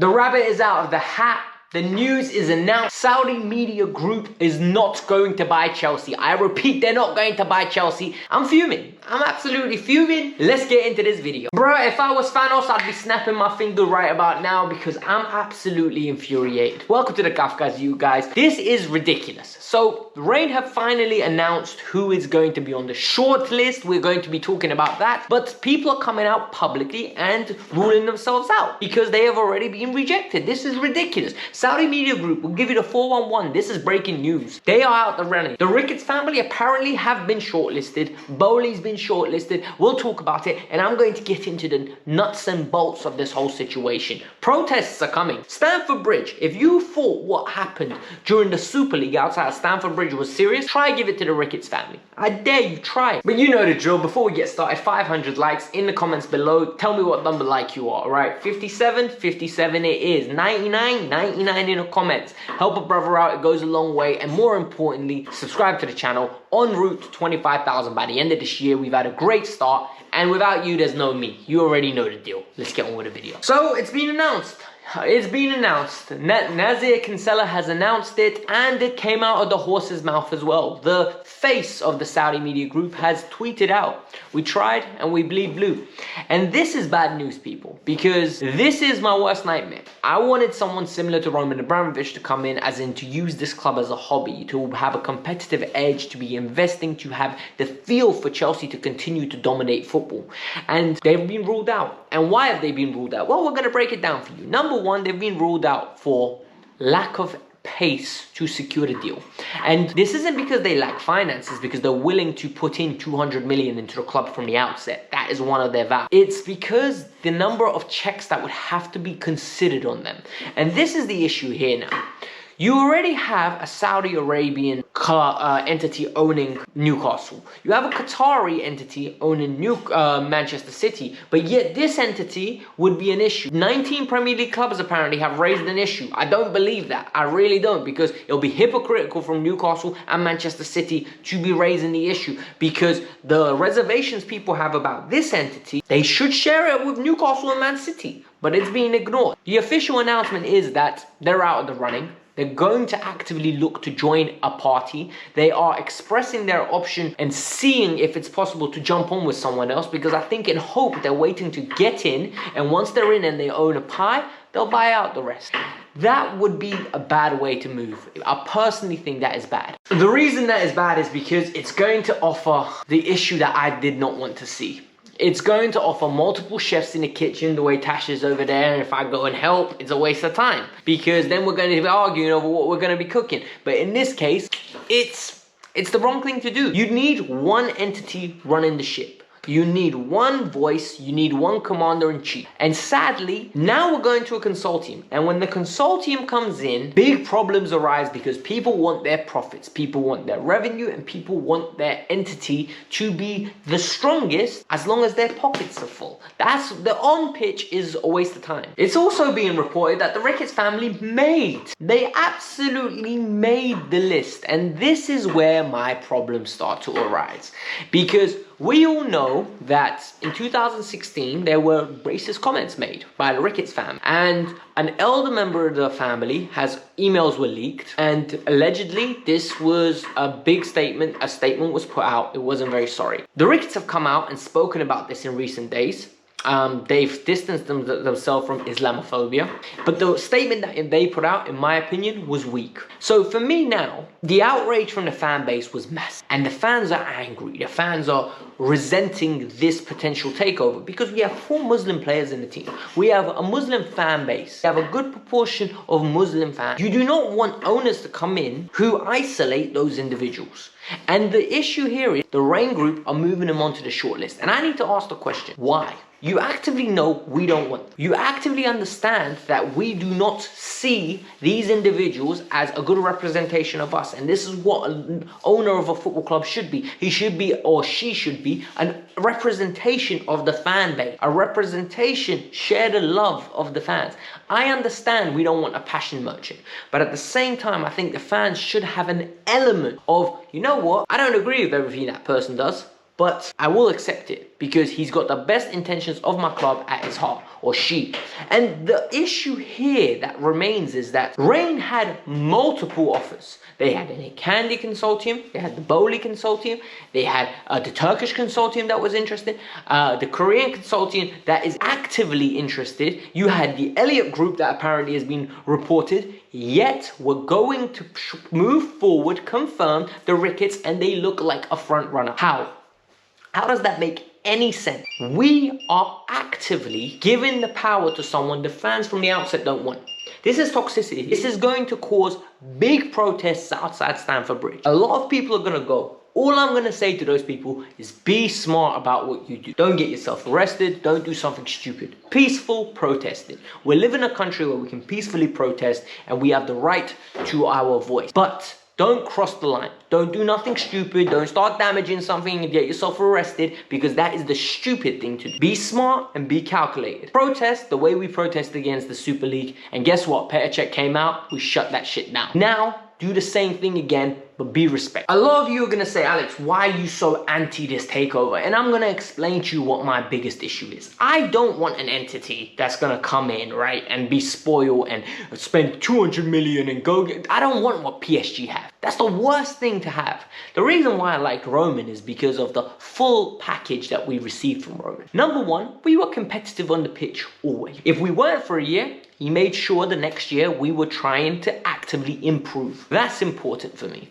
The rabbit is out of the hat. The news is announced. Saudi media group is not going to buy Chelsea. I repeat, they're not going to buy Chelsea. I'm fuming. I'm absolutely fuming. Let's get into this video. Bro, if I was Thanos, I'd be snapping my finger right about now because I'm absolutely infuriated. Welcome to the Kavkas View, guys. This is ridiculous. So, Rain have finally announced who is going to be on the short list. We're going to be talking about that. But people are coming out publicly and ruling themselves out because they have already been rejected. This is ridiculous. Saudi media group will give you the 411. This is breaking news. They are out the running. The Ricketts family apparently have been shortlisted. Boehly's been shortlisted. We'll talk about it, and I'm going to get into the nuts and bolts of this whole situation. Protests are coming. Stamford Bridge. If you thought what happened during the Super League outside of Stamford Bridge was serious, try give it to the Ricketts family. I dare you, try it. But you know the drill. Before we get started, 500 likes in the comments below. Tell me what number like you are, alright? 57, 57 it is. 99, 99 in the comments. Help a brother out, it goes a long way. And more importantly, subscribe to the channel. En route to 25,000 by the end of this year. We've had a great start, and without you, there's no me. You already know the deal. Let's get on with the video. So, it's been announced. It's been announced. Nazir Kinsella has announced it, and it came out of the horse's mouth as well. The face of the Saudi media group has tweeted out, "We tried and we bleed blue." And this is bad news, people, because this is my worst nightmare. I wanted someone similar to Roman Abramovich to come in, as in to use this club as a hobby, to have a competitive edge, to be investing, to have the feel for Chelsea to continue to dominate football. And they've been ruled out. And why have they been ruled out? Well, we're going to break it down for you. Number one, they've been ruled out for lack of pace to secure the deal. And this isn't because they lack finances, because they're willing to put in 200 million into the club from the outset. That is one of their values. It's because the number of checks that would have to be considered on them. And this is the issue here now. You already have a Saudi Arabian entity owning Newcastle. You have a Qatari entity owning Manchester City. But yet this entity would be an issue. 19 Premier League clubs apparently have raised an issue. I don't believe that. I really don't, because it'll be hypocritical from Newcastle and Manchester City to be raising the issue, because the reservations people have about this entity, they should share it with Newcastle and Man City. But it's being ignored. The official announcement is that they're out of the running. They're going to actively look to join a party. They are expressing their option and seeing if it's possible to jump on with someone else, because I think in hope they're waiting to get in, and once they're in and they own a pie, they'll buy out the rest. That would be a bad way to move. I personally think that is bad. The reason that is bad is because it's going to offer the issue that I did not want to see. It's going to offer multiple chefs in the kitchen, the way Tash is over there, and if I go and help, it's a waste of time, because then we're going to be arguing over what we're going to be cooking. But in this case, it's the wrong thing to do. You need one entity running the ship. You need one voice, you need one commander-in-chief. And sadly, now we're going to a consortium. And when the consortium comes in, big problems arise, because people want their profits, people want their revenue, and people want their entity to be the strongest as long as their pockets are full. That's the on-pitch is a waste of time. It's also being reported that the Ricketts family they absolutely made the list. And this is where my problems start to arise. Because we all know that in 2016, there were racist comments made by the Ricketts family. And an elder member of the family emails were leaked. And allegedly, this was a big statement. A statement was put out. It wasn't very sorry. The Ricketts have come out and spoken about this in recent days. They've distanced themselves from Islamophobia, but the statement that they put out, in my opinion, was weak. So for me now, the outrage from the fan base was massive, and the fans are angry. The fans are resenting this potential takeover, because we have 4 Muslim players in the team. We have a Muslim fan base. We have a good proportion of Muslim fans. You do not want owners to come in who isolate those individuals. And the issue here is the Rain Group are moving them onto the shortlist. And I need to ask the question, why? You actively know we don't want them. You actively understand that we do not see these individuals as a good representation of us. And this is what an owner of a football club should be. He should be, or she should be, a representation of the fan base. A representation, share the love of the fans. I understand we don't want a passion merchant. But at the same time, I think the fans should have an element of, you know what? I don't agree with everything that person does, but I will accept it because he's got the best intentions of my club at his heart. or she. And the issue here that remains is that Reign had multiple offers. They had a Candy consortium, they had the Boehly consortium, they had the Turkish consortium that was interested, the Korean consortium that is actively interested. You had the Elliott group that apparently has been reported. Yet we're going to move forward, confirm the Ricketts, and they look like a front runner. How? How does that make any sense? We are actively giving the power to someone the fans from the outset don't want. This is toxicity. This is going to cause big protests outside Stamford Bridge. A lot of people are going to go. All I'm going to say to those people is be smart about what you do. Don't get yourself arrested. Don't do something stupid. Peaceful protesting. We live in a country where we can peacefully protest and we have the right to our voice. But don't cross the line. Don't do nothing stupid. Don't start damaging something and get yourself arrested, because that is the stupid thing to do. Be smart and be calculated. Protest the way we protest against the Super League. And guess what? Petr Cech came out. We shut that shit down. Now, do the same thing again, but be respectful. A lot of you are going to say, Alex, why are you so anti this takeover? And I'm going to explain to you what my biggest issue is. I don't want an entity that's going to come in, right, and be spoiled and spend 200 million and go get... I don't want what PSG have. That's the worst thing to have. The reason why I liked Roman is because of the full package that we received from Roman. Number one, we were competitive on the pitch always. If we weren't for a year, he made sure the next year we were trying to actively improve. That's important for me.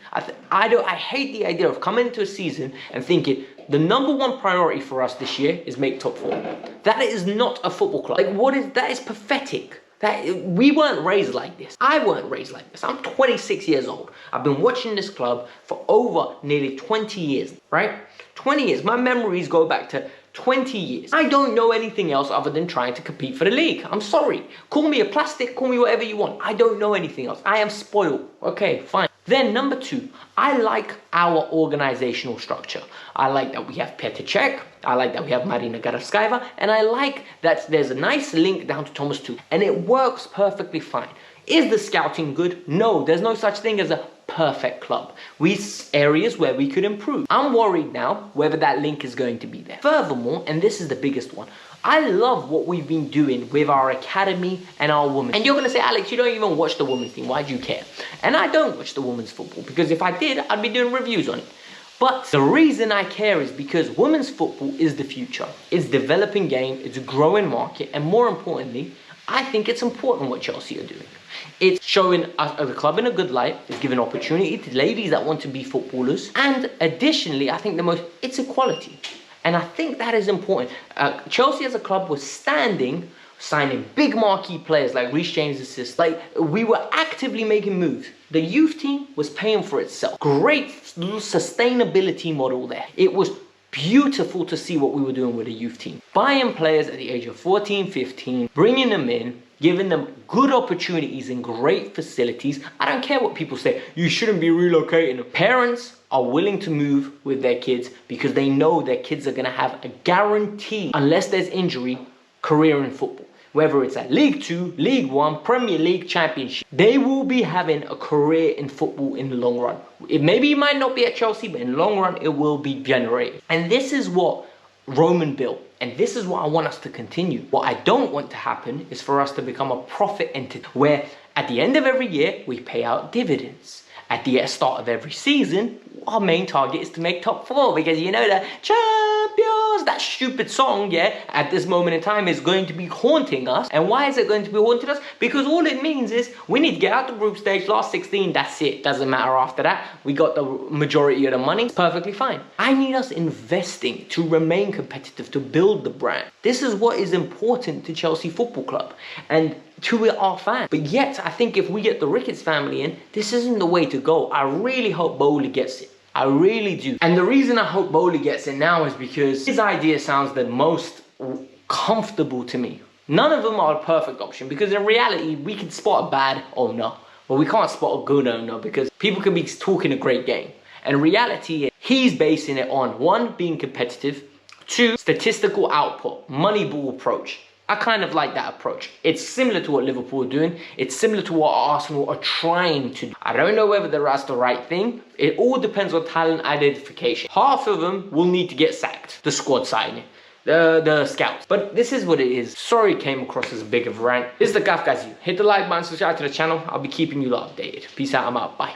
I hate the idea of coming into a season and thinking the number one priority for us this year is make top four. That is not a football club. Like, that is pathetic. We weren't raised like this. I weren't raised like this. I'm 26 years old. I've been watching this club for over nearly 20 years, right? 20 years. My memories go back to 20 years. I don't know anything else other than trying to compete for the league. I'm sorry. Call me a plastic, call me whatever you want. I don't know anything else. I am spoiled. Okay, fine. Then number two, I like our organizational structure. I like that we have Petr Cech. I like that we have Marina Garabskaeva. And I like that there's a nice link down to Thomas Tuchel. And it works perfectly fine. Is the scouting good? No, there's no such thing as a perfect club. We areas where we could improve. I'm worried now whether that link is going to be there. Furthermore, and this is the biggest one, I love what we've been doing with our academy and our women. And you're going to say, Alex, you don't even watch the women's team. Why do you care? And I don't watch the women's football, because if I did, I'd be doing reviews on it. But the reason I care is because women's football is the future. It's a developing game, it's a growing market, and more importantly, I think it's important what Chelsea are doing. It's showing us the club in a good light. It's giving opportunity to ladies that want to be footballers. And additionally, I think it's equality. And I think that is important. Chelsea as a club was signing big marquee players like Reece James' assist. Like, we were actively making moves. The youth team was paying for itself. Great sustainability model there. It was beautiful to see what we were doing with the youth team. Buying players at the age of 14, 15, bringing them in, giving them good opportunities and great facilities. I don't care what people say. You shouldn't be relocating. Parents are willing to move with their kids because they know their kids are going to have a guarantee, unless there's injury, career in football. Whether it's at League 2, League 1, Premier League, Championship, they will be having a career in football in the long run. Maybe it might not be at Chelsea, but in the long run, it will be generated. And this is what Roman built. And this is what I want us to continue. What I don't want to happen is for us to become a profit entity where at the end of every year, we pay out dividends. At the start of every season, our main target is to make top four, because you know the champions, that stupid song, yeah, at this moment in time is going to be haunting us. And why is it going to be haunting us? Because all it means is we need to get out the group stage, last 16, that's it. Doesn't matter after that. We got the majority of the money. It's perfectly fine. I need us investing to remain competitive, to build the brand. This is what is important to Chelsea Football Club and to our fans. But yet, I think if we get the Ricketts family in, this isn't the way to go. I really hope Boehly gets it. I really do. And the reason I hope Boehly gets it now is because his idea sounds the most comfortable to me. None of them are a perfect option, because in reality, we can spot a bad owner, but we can't spot a good owner, because people can be talking a great game. And reality, he's basing it on, one, being competitive, two, statistical output, Moneyball approach. I kind of like that approach. It's similar to what Liverpool are doing. It's similar to what Arsenal are trying to do. I don't know whether that's the right thing. It all depends on talent identification. Half of them will need to get sacked, the squad signing. the scouts. But this is what it is. Sorry it came across as a big of a rant. This is the Kavkas View. Hit the like button, subscribe to the channel. I'll be keeping you updated. Peace out, I'm out. Bye.